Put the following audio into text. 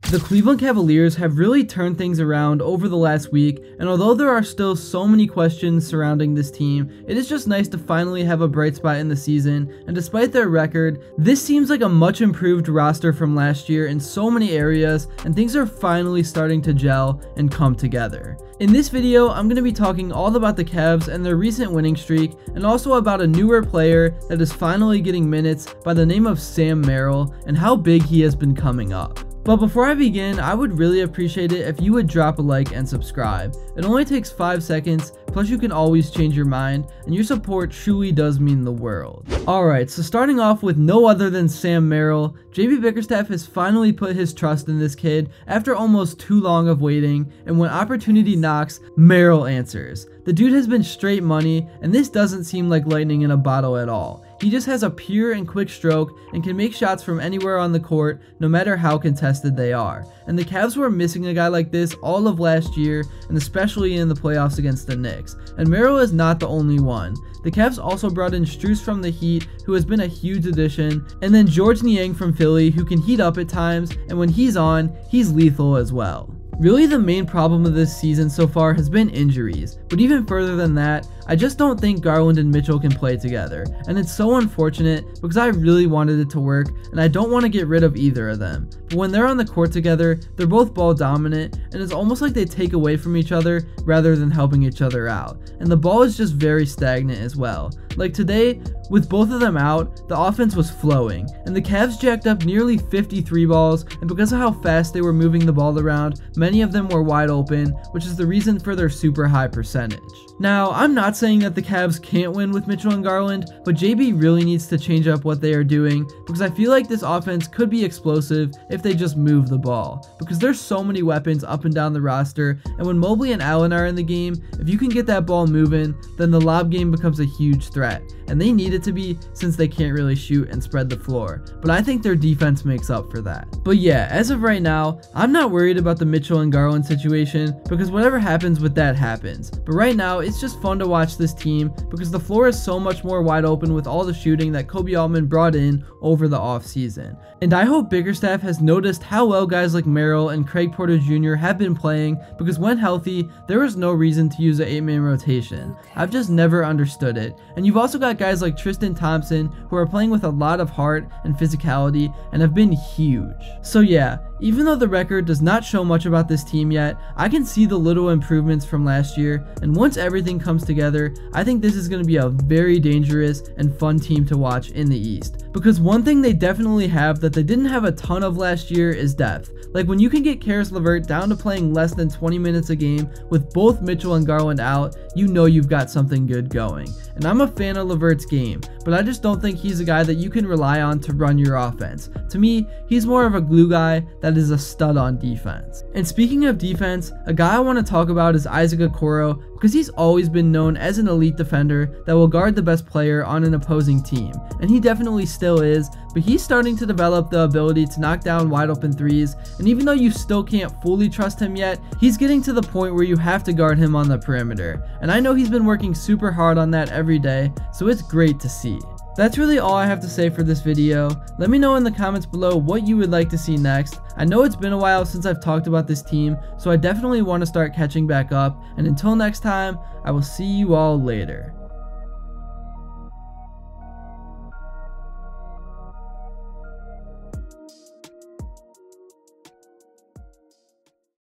The Cleveland Cavaliers have really turned things around over the last week, and although there are still so many questions surrounding this team, it is just nice to finally have a bright spot in the season, and despite their record, this seems like a much improved roster from last year in so many areas, and things are finally starting to gel and come together. In this video, I'm going to be talking all about the Cavs and their recent winning streak, and also about a newer player that is finally getting minutes by the name of Sam Merrill, and how big he has been coming up. But before I begin, I would really appreciate it if you would drop a like and subscribe. It only takes 5 seconds, plus you can always change your mind, and your support truly does mean the world. Alright, so starting off with no other than Sam Merrill, JB Bickerstaff has finally put his trust in this kid after almost too long of waiting, and when opportunity knocks, Merrill answers. The dude has been straight money, and this doesn't seem like lightning in a bottle at all. He just has a pure and quick stroke and can make shots from anywhere on the court, no matter how contested they are. And the Cavs were missing a guy like this all of last year, and especially in the playoffs against the Knicks. And Merrill is not the only one. The Cavs also brought in Strus from the Heat, who has been a huge addition, and then Georges Niang from Philly, who can heat up at times, and when he's on, he's lethal as well. Really, the main problem of this season so far has been injuries, but even further than that, I just don't think Garland and Mitchell can play together, and it's so unfortunate because I really wanted it to work, and I don't want to get rid of either of them. But when they're on the court together, they're both ball dominant, and it's almost like they take away from each other rather than helping each other out, and the ball is just very stagnant as well. Like today, with both of them out, the offense was flowing, and the Cavs jacked up nearly 53 balls, and because of how fast they were moving the ball around, many of them were wide open, which is the reason for their super high percentage. Now, I'm not saying that the Cavs can't win with Mitchell and Garland, but JB really needs to change up what they are doing, because I feel like this offense could be explosive if they just move the ball, because there's so many weapons up and down the roster, and when Mobley and Allen are in the game, if you can get that ball moving, then the lob game becomes a huge threat, and they need it to be since they can't really shoot and spread the floor, but I think their defense makes up for that. But yeah, as of right now, I'm not worried about the Mitchell and Garland situation, because whatever happens with that happens, but right now, it's just fun to watch this team because the floor is so much more wide open with all the shooting that Kobe Altman brought in over the offseason. And I hope Bickerstaff has noticed how well guys like Merrill and Craig Porter Jr. have been playing, because when healthy, there was no reason to use an 8-man rotation. I've just never understood it. And you've also got guys like Tristan Thompson who are playing with a lot of heart and physicality and have been huge. So yeah, even though the record does not show much about this team yet, I can see the little improvements from last year, and once everything comes together, I think this is going to be a very dangerous and fun team to watch in the East. Because one thing they definitely have that they didn't have a ton of last year is depth. Like when you can get Caris LeVert down to playing less than 20 minutes a game with both Mitchell and Garland out, you know you've got something good going. And I'm a fan of LeVert's game, but I just don't think he's a guy that you can rely on to run your offense. To me, he's more of a glue guy that is a stud on defense. And speaking of defense, a guy I want to talk about is Isaac Okoro, because he's always been known as an elite defender that will guard the best player on an opposing team, and he definitely still is, but he's starting to develop the ability to knock down wide open threes, and even though you still can't fully trust him yet, he's getting to the point where you have to guard him on the perimeter, and I know he's been working super hard on that every day, so it's great to see. That's really all I have to say for this video. Let me know in the comments below what you would like to see next. I know it's been a while since I've talked about this team, so I definitely want to start catching back up, and until next time, I will see you all later.